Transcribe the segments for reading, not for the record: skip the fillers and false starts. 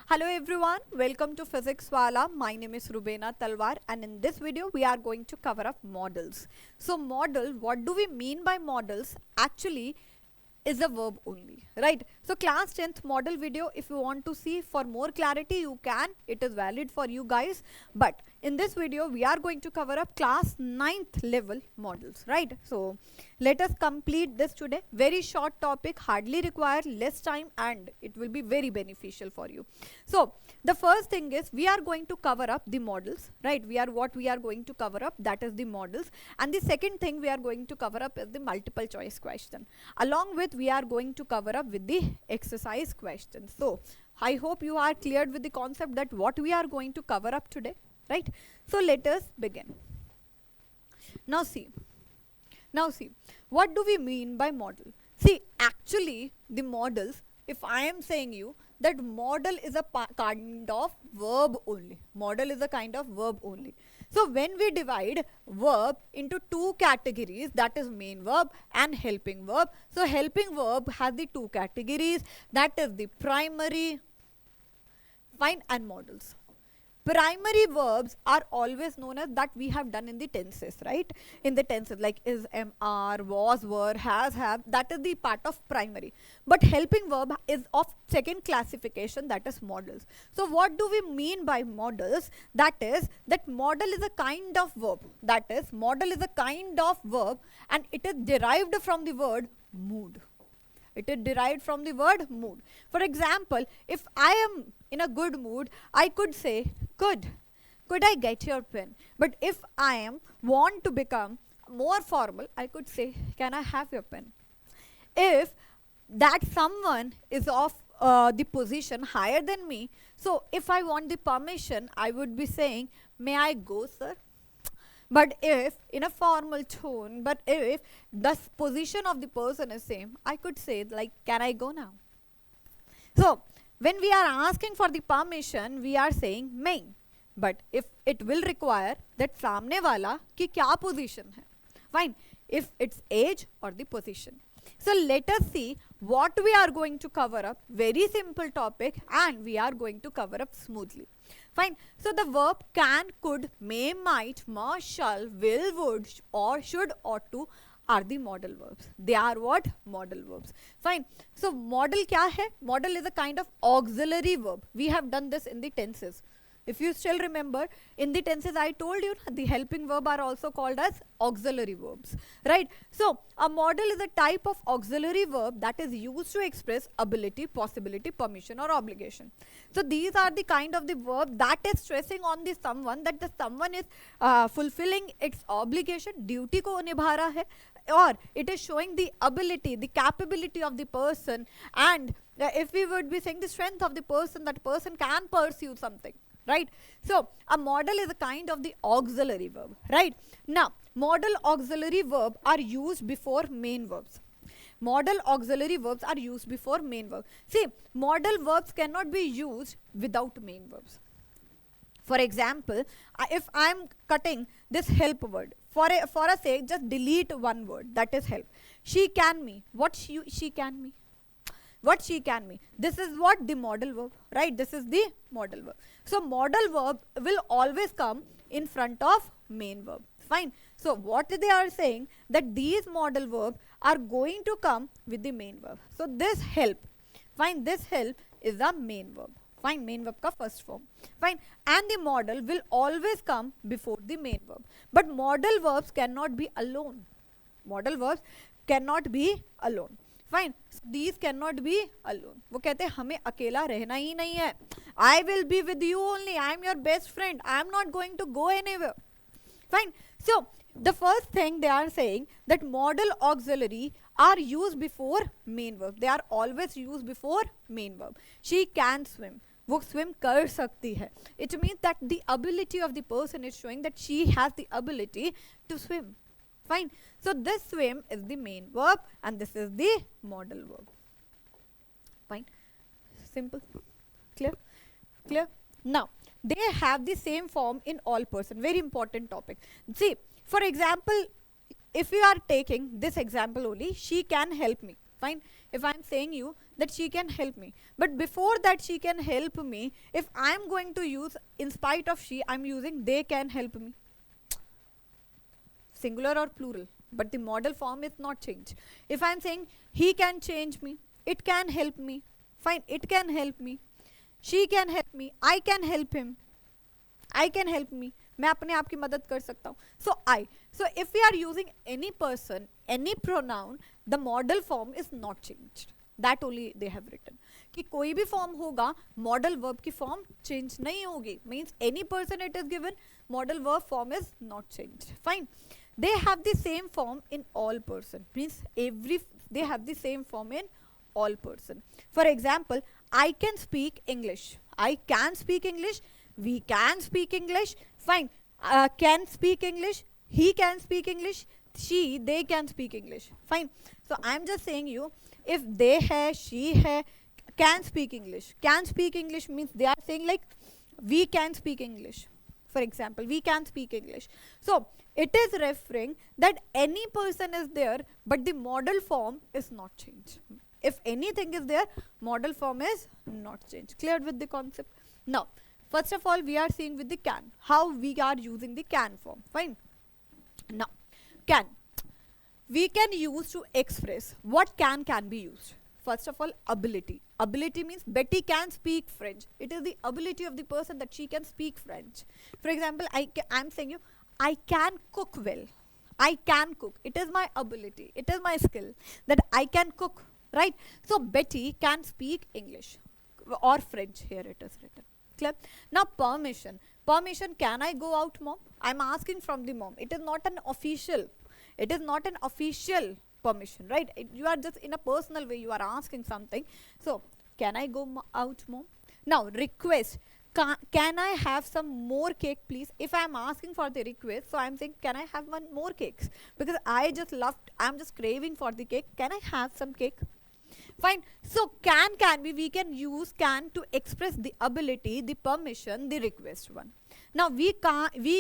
Hello everyone, welcome to Physics Wala. My name is Rubena Talwar and in this video we are going to cover up modals. So modal, what do we mean by modals? Actually is a verb only, right? So class 10th model video, if you want to see for more clarity you can, it is valid for you guys, but in this video we are going to cover up class 9th level modals, right? So let us complete this today. Very short topic, hardly require less time and it will be very beneficial for you. So the first thing is we are going to cover up the modals, right? We are going to cover up, that is the modals, and the second thing we are going to cover up is the multiple choice question. Along with we are going to cover up with the exercise questions. So I hope you are cleared with the concept that what we are going to cover up today, right? So let us begin. Now see, what do we mean by modal? See, actually the modals, if I am saying you that modal is a kind of verb only. Modal is a kind of verb only. So when we divide verb into two categories, that is main verb and helping verb. So helping verb has the two categories, that is the primary, fine, and modals. Primary verbs are always known as that we have done in the tenses, right? In the tenses like is, am, are, was, were, has, have, that is the part of primary. But helping verb is of second classification, that is modals. So what do we mean by modals? That is that modal is a kind of verb. That is modal is a kind of verb and it is derived from the word mood. It is derived from the word mood. For example, if I am in a good mood, I could say, could I get your pen? But if I am want to become more formal, I could say, can I have your pen? If that someone is of the position higher than me, so if I want the permission, I would be saying, may I go, sir? But if in a formal tone, but if the position of the person is same, I could say like, can I go now? So when we are asking for the permission, we are saying may. But if it will require that सामने वाला की क्या position है, fine. If it's age or the position. So let us see what we are going to cover up. Very simple topic and we are going to cover up smoothly. Fine. So the verb can, could, may, might, must, shall, will, would, or should, ought to are the modal verbs. They are what? Modal verbs. Fine. So modal kya hai? Modal is a kind of auxiliary verb. We have done this in the tenses. If you still remember, in the tenses I told you the helping verb are also called as auxiliary verbs, right? So a modal is a type of auxiliary verb that is used to express ability, possibility, permission or obligation. So these are the kind of the verb that is stressing on the someone, that the someone is fulfilling its obligation, duty ko nibha raha hai, or it is showing the ability, the capability of the person, and if we would be saying the strength of the person, that person can pursue something. Right? So a modal is a kind of the auxiliary verb, right? Now, modal auxiliary verb are used before main verbs. Modal auxiliary verbs are used before main verbs. See, modal verbs cannot be used without main verbs. For example, if I am cutting this help word, for a sake, just delete one word, that is help. She can me. What she can me? What she can me. This is what the modal verb, right? This is the modal verb. So modal verb will always come in front of main verb. Fine. So what they are saying, that these modal verbs are going to come with the main verb. So this help, fine, this help is a main verb. Fine, main verb ka first form. Fine. And the modal will always come before the main verb. But modal verbs cannot be alone. Modal verbs cannot be alone. Fine. So these cannot be alone. वो कहते हैं हमें अकेला रहना ही नहीं है. I will be with you only. I am your best friend. I am not going to go anywhere. Fine. So the first thing they are saying that modal auxiliary are used before main verb. They are always used before main verb. She can swim. वो swim कर सकती है. It means that the ability of the person is showing that she has the ability to swim. Fine. So this swim is the main verb and this is the modal verb. Fine. Simple. Clear? Clear? Now, they have the same form in all person. Very important topic. See, for example, if you are taking this example only, she can help me. Fine. If I'm saying you that she can help me, but before that she can help me, if I'm going to use in spite of she, I'm using they can help me. Singular or plural, but the modal form is not changed. If I'm saying he can change me, it can help me. Fine, it can help me. She can help me, I can help him, I can help me. मैं अपने आप की मदद कर सकता हूँ. So I. So if we are using any person, any pronoun, the modal form is not changed. That only they have written. कि कोई भी form होगा, modal verb की form change नहीं होगी. Means any person it is given, modal verb form is not changed. Fine. They have the same form in all person. Means they have the same form in all person. For example, I can speak English. I can speak English. We can speak English. Fine. Can speak English. He can speak English. They can speak English. Fine. So I'm just saying you, if they hai, she hai, can speak English. Can speak English means they are saying like we can speak English. For example, we can speak English. So it is referring that any person is there, but the modal form is not changed. If anything is there, modal form is not changed. Clear with the concept? Now, first of all, we are seeing with the can, how we are using the can form. Fine. Now, can. We can use to express what can be used. First of all, ability. Ability means Betty can speak French. It is the ability of the person that she can speak French. For example, I'm saying you, I can cook well. I can cook. It is my ability. It is my skill that I can cook. Right? So Betty can speak English or French. Here it is written. Clear? Now permission. Permission, can I go out, mom? I'm asking from the mom. It is not an official. It is not an official permission, right? You are just in a personal way, you are asking something. So, can I go out, mom? Now, request. Can I have some more cake, please? If I am asking for the request, so I am saying, can I have one more cakes? Because I am just craving for the cake. Can I have some cake? Fine. So, can be, we can use can to express the ability, the permission, the request one. Now, we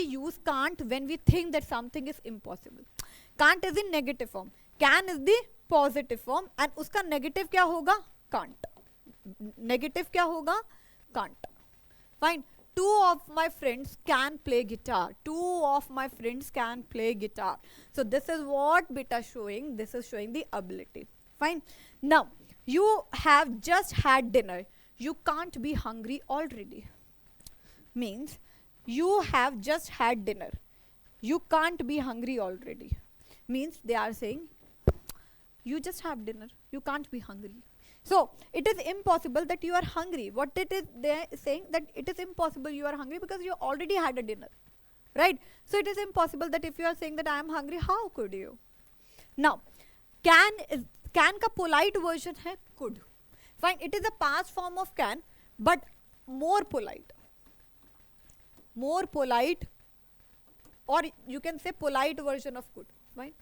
use can't when we think that something is impossible. Can't is in negative form. Can is the positive form and uska negative क्या होगा? Can't. Negative क्या होगा? Can't. Fine. 2 of my friends can play guitar. 2 of my friends can play guitar. So this is what beta showing. This is showing the ability. Fine. Now, you have just had dinner. You can't be hungry already. Means, you have just had dinner. You can't be hungry already. Means, they are saying, you just have dinner. You can't be hungry. So, it is impossible that you are hungry. What it is, they are saying that it is impossible you are hungry because you already had a dinner. Right? So, it is impossible that if you are saying that I am hungry, how could you? Now, can ka polite version hai could. Fine, it is a past form of can, but more polite. More polite, or you can say polite version of could. Fine.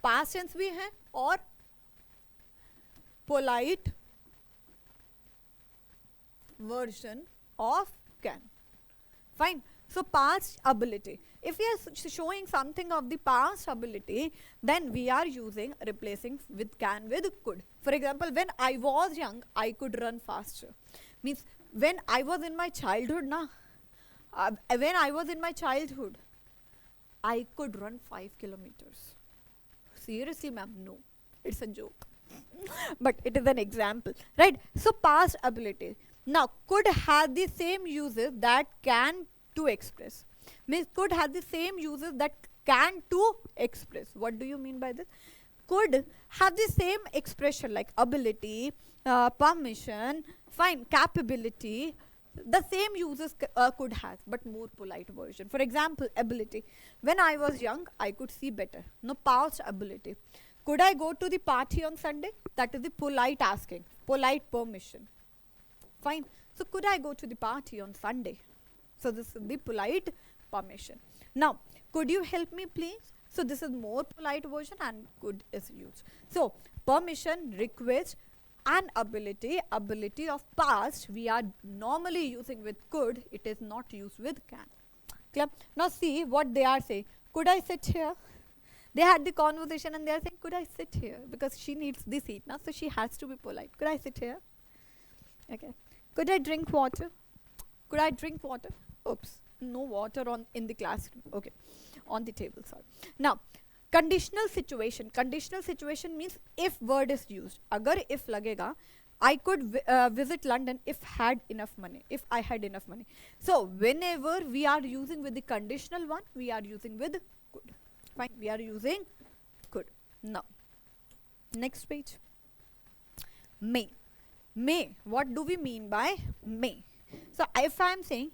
Past tense bhi hai or polite version of can. Fine. So past ability. If we are showing something of the past ability, then we are replacing with can with could. For example, when I was young, I could run faster. Means when I was in my childhood, I could run 5 kilometers. Seriously, ma'am, no. It's a joke. But it is an example, right? So past ability. Now, could have the same uses that can to express. Means could have the same uses that can to express. What do you mean by this? Could have the same expression like ability, permission, fine, capability. The same uses could have, but more polite version. For example, ability. When I was young, I could see better. No, past ability. Could I go to the party on Sunday? That is the polite asking, polite permission. Fine. So, could I go to the party on Sunday? So, this is the polite permission. Now, could you help me please? So, this is more polite version and could is used. So, permission, request and ability of past we are normally using with could. It is not used with can. Clear? Now, see what they are saying. Could I sit here? They had the conversation and they are saying, could I sit here? Because she needs the seat now, so she has to be polite. Could I sit here? Okay. Could I drink water? Could I drink water? Oops, no water in the classroom. Okay, on the table, sorry. Now, conditional situation. Conditional situation means if word is used. Agar if lagega, I could visit London if had enough money. If I had enough money. So whenever we are using with the conditional one, we are using with could. Fine, we are using could. Now, next page. May. May. What do we mean by may? So if I am saying,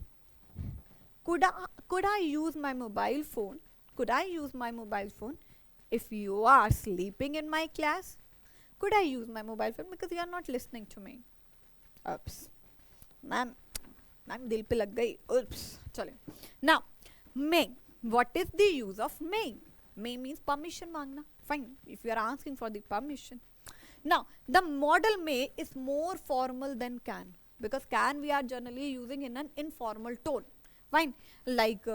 could I use my mobile phone? Could I use my mobile phone if you are sleeping in my class? Could I use my mobile phone because you are not listening to me? Oops. Ma'am, dil pe lag gayi. Oops. Chale. Now, may. What is the use of may? May means permission mangna. Fine. If you are asking for the permission. Now, the modal may is more formal than can. Because can we are generally using in an informal tone. Fine. Like,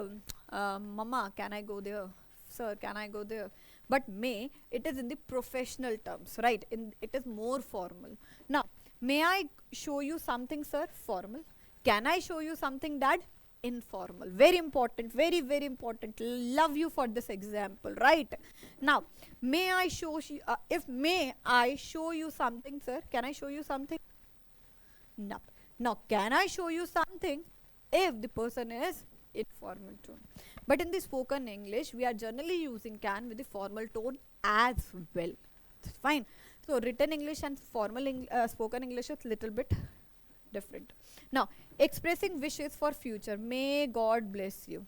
Mama, can I go there? Sir, can I go there? But may, it is in the professional terms, right? It is more formal. Now, may I show you something, sir? Formal. Can I show you something, Dad? Informal. Very important. Very, very important. Love you for this example, right? Now, may I show you, if may I show you something, sir? Can I show you something? No. Now, can I show you something if the person is informal tone? But in the spoken English, we are generally using can with the formal tone as well. It's fine. So, written English and formal spoken English is little bit different. Now, expressing wishes for future. May God bless you.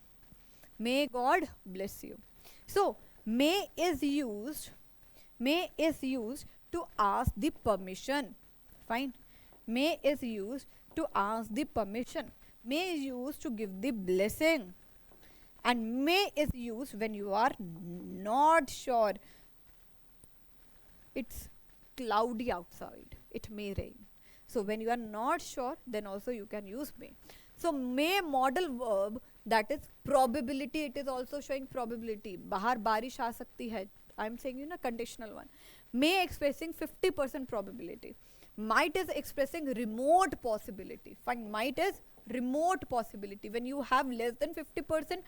May God bless you. So, may is used to ask the permission. Fine. May is used to ask the permission. May is used to give the blessing. And may is used when you are not sure. It's cloudy outside. It may rain. So when you are not sure, then also you can use may. So may modal verb, that is probability. It is also showing probability. Bahar barish aa sakti hai. I am saying conditional one. May expressing 50% probability. Might is expressing remote possibility. Fine. Might is remote possibility. When you have less than 50%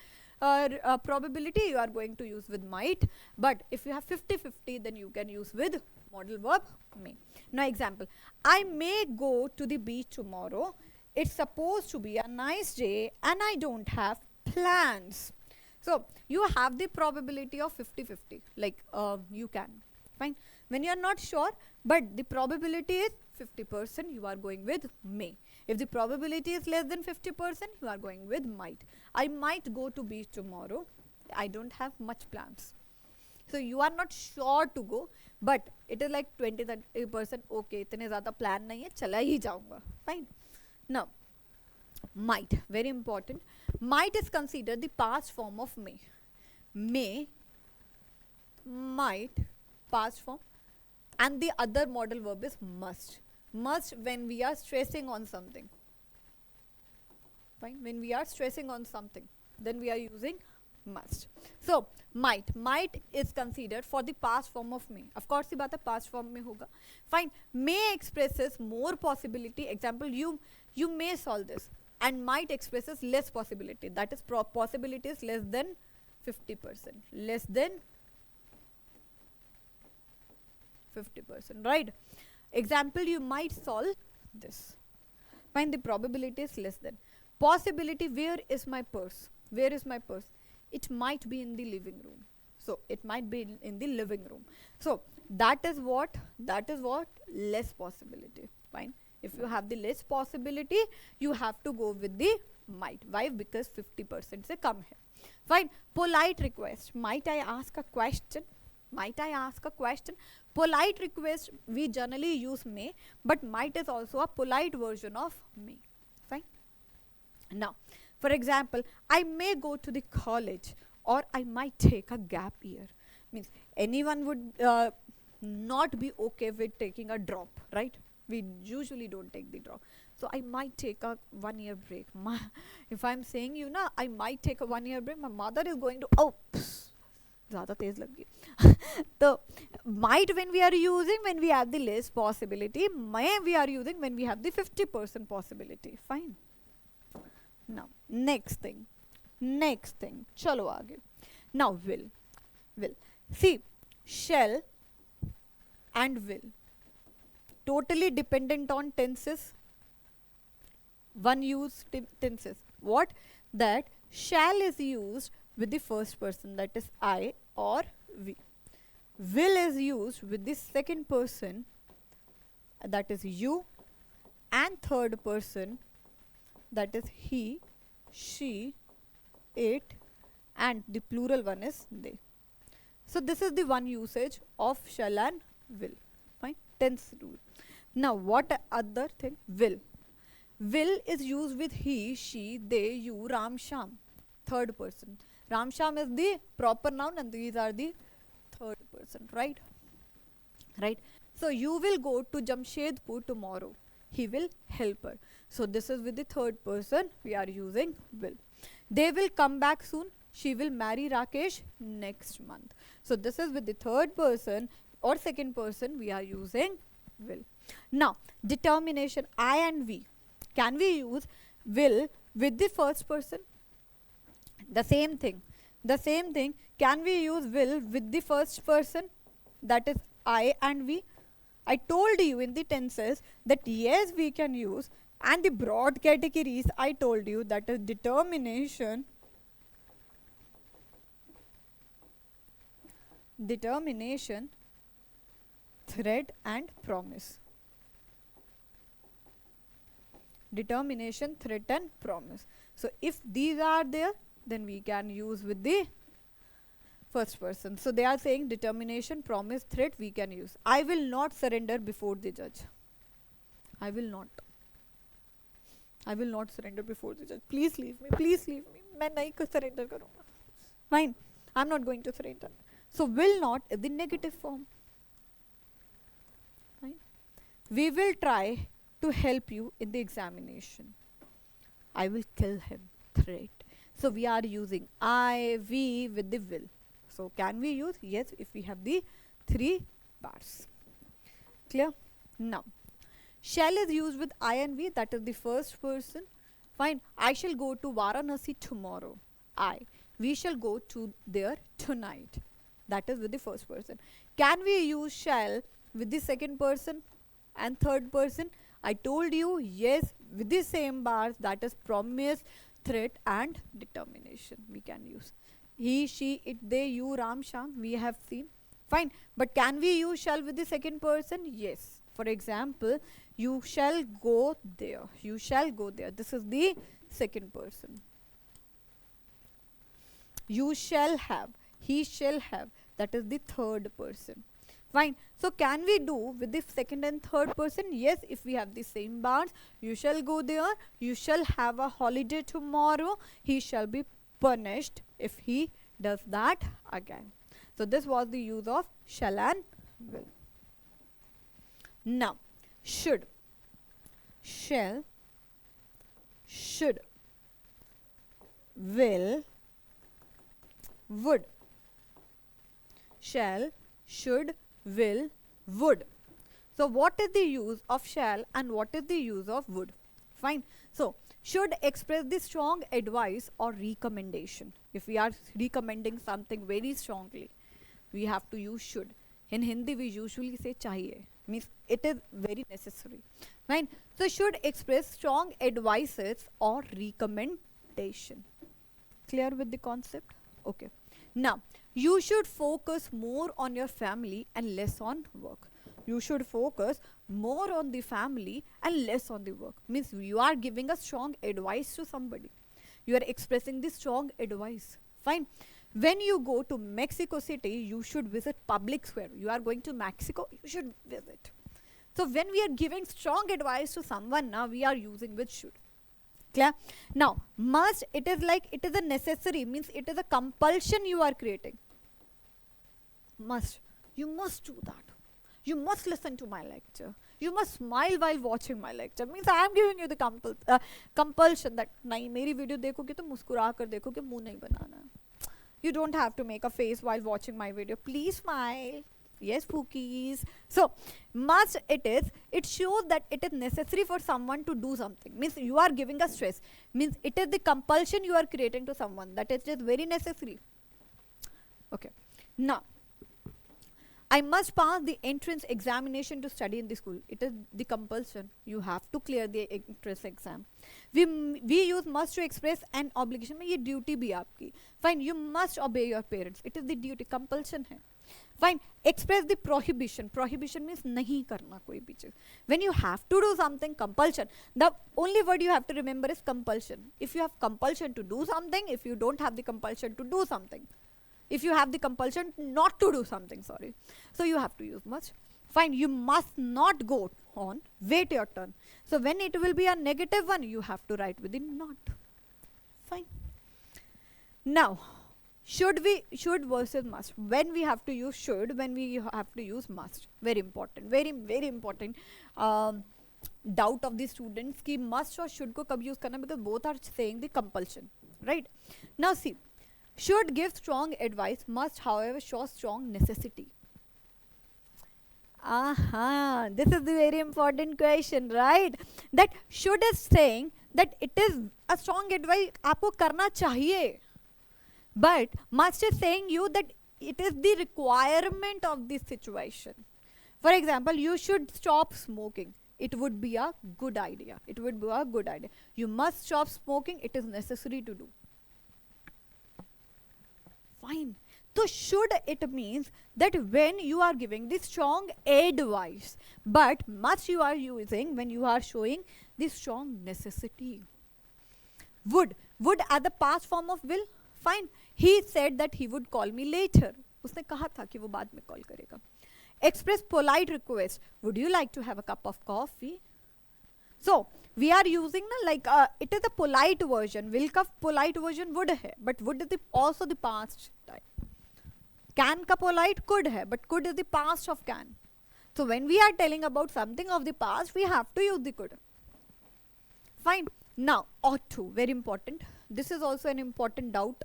probability, you are going to use with might. But if you have 50-50, then you can use with modal verb may. Now example, I may go to the beach tomorrow. It's supposed to be a nice day and I don't have plans. So you have the probability of 50-50, like you can. Fine. When you are not sure, but the probability is 50%, you are going with may. If the probability is less than 50%, you are going with might. I might go to beach tomorrow. I don't have much plans. So you are not sure to go, but it is like 20-30%. Okay, इतने ज़्यादा plan नहीं है, चला ही जाऊँगा. Fine. Now, might, very important. Might is considered the past form of may. May, might, past form, and the other modal verb is must. Must when we are stressing on something. Fine. When we are stressing on something, then we are using must. So might is considered for the past form of may. Of course, the baat hai past form mein hoga. Fine. May expresses more possibility. Example, you may solve this, and might expresses less possibility. That is possibility is less than 50%. Less than 50%, right? Example, you might solve this. Find the probability is less than. Possibility, where is my purse? Where is my purse? It might be in the living room. So it might be in the living room. So that is what less possibility. Fine. If you have the less possibility, you have to go with the might. Why? Because 50% se kam hai. Fine. Polite request. Might I ask a question? Might I ask a question? Polite request, we generally use may, but might is also a polite version of may. Fine. Now, for example, I may go to the college, or I might take a gap year. Means anyone would not be okay with taking a drop, right? We usually don't take the drop. So I might take a 1 year break. If I'm saying I might take a 1 year break, my mother is going to, oh, ज़्यादा तेज लग गई तो might when we are using when we have the less possibility, may we are using when we have the 50% possibility. Fine. Now next thing चलो आगे. Now will see, shall and will totally dependent on tenses, one use tenses. What? That shall is used with the first person, that is I or we. Will is used with the second person, that is you, and third person, that is he, she, it, and the plural one is they. So this is the one usage of shall and will. Fine. Tense rule. Now what other thing? Will is used with he, she, they, you, Ram, Sham. Third person. Ram, Sham is the proper noun and these are the third person, right? Right. So you will go to Jamshedpur tomorrow. He will help her. So this is with the third person. We are using will. They will come back soon. She will marry Rakesh next month. So this is with the third person or second person. We are using will. Now determination, I and we. Can we use will with the first person? The same thing. Can we use will with the first person? That is I and we. I told you in the tenses that yes, we can use, and the broad categories I told you, that is determination, threat and promise. Determination, threat and promise. So if these are there, then we can use with the first person. So they are saying determination, promise, threat we can use. I will not surrender before the judge. I will not surrender before the judge. Please leave me. मैं नहीं surrender करूँगा. Fine. I'm not going to surrender. So will not is the negative form. Fine. We will try to help you in the examination. I will kill him. Threat. So we are using I, we with the will. So can we use? Yes, if we have the 3 bars. Clear? Now, shall is used with I and we, that is the first person. Fine. I shall go to Varanasi tomorrow. We shall go to there tonight. That is with the first person. Can we use shall with the second person and third person? I told you yes, with the same bars, that is promise, threat and determination we can use. He, she, it, they, you, Ram, Sham, we have seen. Fine. But can we use shall with the second person? Yes. For example, you shall go there. You shall go there. This is the second person. You shall have. He shall have. That is the third person. Fine. So can we do with the second and third person? Yes, if we have the same bars. You shall go there. You shall have a holiday tomorrow. He shall be punished if he does that again. So this was the use of shall and will. Now, should. Shall, should, will, would. Shall, should, will, would. So what is the use of shall and what is the use of would? Fine. So should express the strong advice or recommendation. If we are recommending something very strongly, we have to use should. In Hindi we usually say chahiye, means it is very necessary. Fine. So should express strong advices or recommendation. Clear with the concept? Okay. Now you should focus more on your family and less on work. You should focus more on the family and less on the work. Means you are giving a strong advice to somebody. You are expressing the strong advice. Fine. When you go to Mexico City, you should visit public square. You are going to Mexico, you should visit. So when we are giving strong advice to someone, now we are using with should. Clear? Now must, it is like it is a necessary, means it is a compulsion you are creating. Must. You must do that. You must listen to my lecture. You must smile while watching my lecture. Means I am giving you the compulsion that नहीं मेरी video देखोगे तो मुस्कुरा कर देखोगे, मुंह नहीं बनाना. You don't have to make a face while watching my video. Please smile. Yes, Pookies. So, must it shows that it is necessary for someone to do something. Means you are giving a stress. Means it is the compulsion you are creating to someone. That is just very necessary. Okay. Now, I must pass the entrance examination to study in the school. It is the compulsion. You have to clear the entrance exam. We use must to express an obligation. ये duty भी आपकी. Fine. You must obey your parents. It is the duty. Compulsion है. Fine. Express the prohibition. Prohibition means नहीं करना कोई भी चीज. When you have to do something, compulsion. The only word you have to remember is compulsion. If you have compulsion to do something, if you don't have the compulsion to do something. If you have the compulsion not to do something, sorry. So you have to use must. Fine, you must not go on, wait your turn. So when it will be a negative one, you have to write within not. Fine. Now, should versus must. When we have to use should, when we have to use must. Very important, very, very important. Doubt of the students ki must or should ko kab use karna, because both are saying the compulsion, right? Now see. Should give strong advice, must however show strong necessity. This is the very important question, right? That should is saying that it is a strong advice, आपको करना चाहिए. But must is saying you that it is the requirement of this situation. For example, you should stop smoking. It would be a good idea. It would be a good idea. You must stop smoking. It is necessary to do. Fine. So should it means that when you are giving the strong advice, but must you are using when you are showing the strong necessity. Would as the past form of will. Fine. He said that he would call me later. उसने कहा था कि वो बाद में call करेगा. Express polite request. Would you like to have a cup of coffee? So we are using like it is a polite version. Will का polite version would है, but would is also the past type. Can का polite could है, but could is the past of can. So when we are telling about something of the past, we have to use the could. Fine. Now ought to, very important. This is also an important doubt.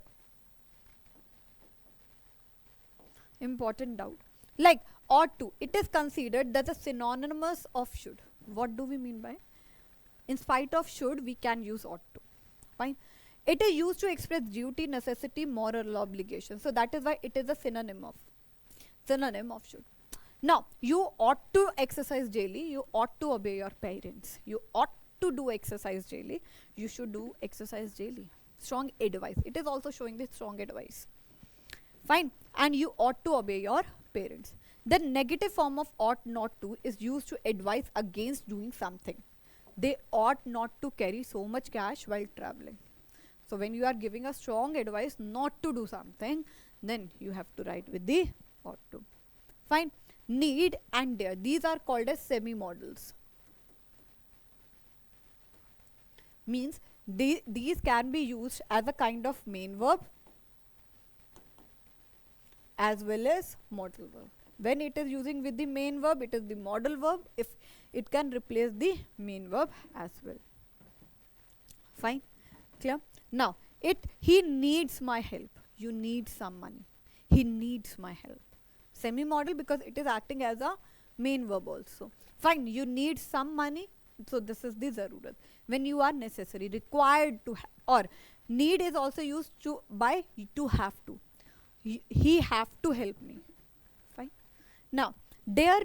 Important doubt. Like ought to, it is considered that a synonymous of should. What do we mean by? In spite of should, we can use ought to. Fine. It is used to express duty, necessity, moral obligation. So that is why it is a synonym of should. Now, you ought to exercise daily. You ought to obey your parents. You ought to do exercise daily. You should do exercise daily. Strong advice. It is also showing the strong advice. Fine. And you ought to obey your parents. The negative form of ought not to is used to advise against doing something. They ought not to carry so much cash while traveling. So when you are giving a strong advice not to do something, then you have to write with the ought to. Fine. Need and dare. These are called as semi-modals. Means these can be used as a kind of main verb as well as modal verb. When it is using with the main verb, it is the modal verb. If it can replace the main verb as well. Fine. Clear? Now, he needs my help. You need some money. He needs my help. Semi-modal because it is acting as a main verb also. Fine. You need some money. So this is the zarurat. When you are necessary, required to, or need is also used to by to have to. He have to help me. Fine. Now, dare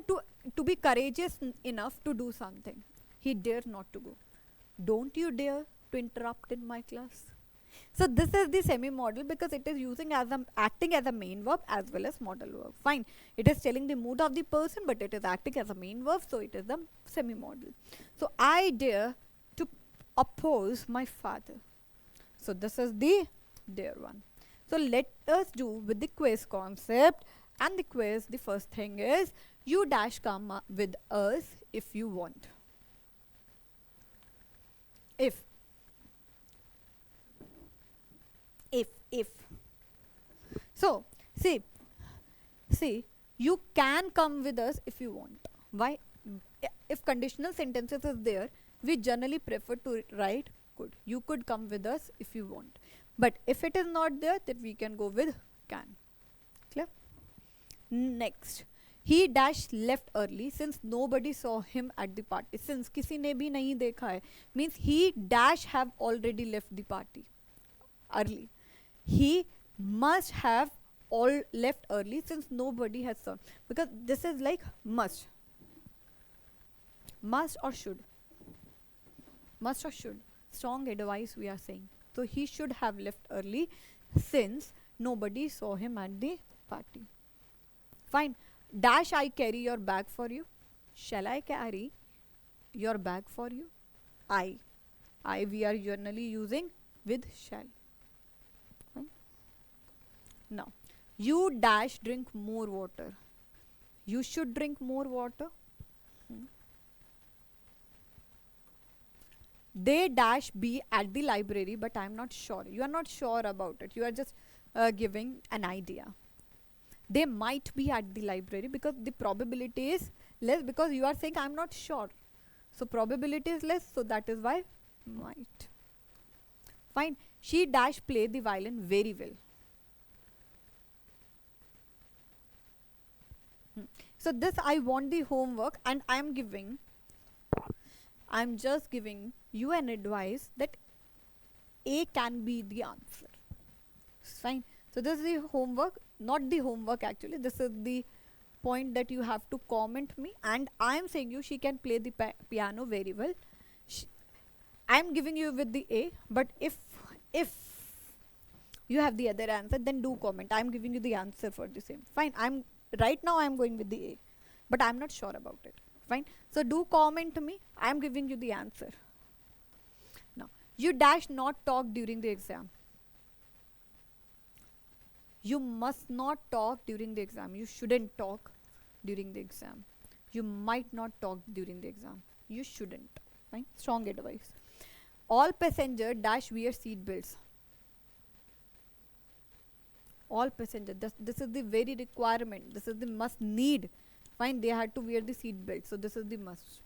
to be courageous enough to do something. He dared not to go. Don't you dare to interrupt in my class. So this is the semi-modal because it is using as acting as a main verb as well as modal verb. Fine. It is telling the mood of the person, but it is acting as a main verb, so it is the semi-modal. So I dare to oppose my father. So this is the dare one. So let us do with the quiz concept. And the quiz, the first thing is you dash come with us if you want. If so see you can come with us if you want. Why? If conditional sentences is there, we generally prefer to write could. You could come with us if you want. But if it is not there, then we can go with can. Clear? Next, he dash left early since nobody saw him at the party. Since किसी ने भी नहीं देखा है means he dash have already left the party early. He must have all left early since nobody has saw, because this is like must or should, must or should, strong advice we are saying. So he should have left early since nobody saw him at the party. Fine. Dash I carry your bag for you. Shall I carry your bag for you? I we are generally using with shall. Fine. Now, you dash drink more water. You should drink more water. They dash be at the library, but I am not sure. You are not sure about it. You are just giving an idea. They might be at the library because the probability is less, because you are saying I am not sure. So probability is less, so that is why might. Fine. She dash play the violin very well. So this I want the homework, and I am just giving you an advice that A can be the answer. Fine. So this is the homework, not the homework actually. This is the point that you have to comment me, and I am saying you she can play the piano very well. I am giving you with the A, but if you have the other answer, then do comment. I am giving you the answer for the same. Fine. Right now I am going with the A, but I am not sure about it. Fine. So do comment me. I am giving you the answer. Now, you dash not talk during the exam. You must not talk during the exam. You shouldn't talk during the exam. You might not talk during the exam. You shouldn't. Fine. Strong advice. All passenger dash wear seat belts. All passenger. This is the very requirement. This is the must need. Fine. They had to wear the seat belt. So this is the must.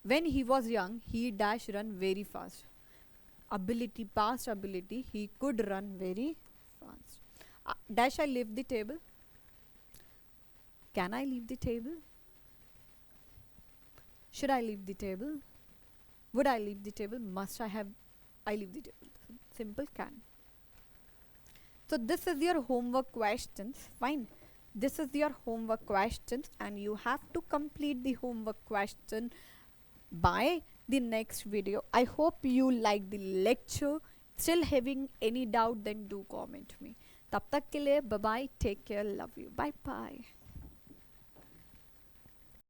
When he was young, he dash run very fast. Ability, past ability, he could run very fast. Dash I leave the table? Can I leave the table? Should I leave the table? Would I leave the table? Must I leave the table? Simple can. So this is your homework questions. Fine. This is your homework questions, and you have to complete the homework question by the next video. I hope you like the lecture. Still having any doubt, then do comment me. Tab tak ke liye, bye bye, take care, love you, bye bye.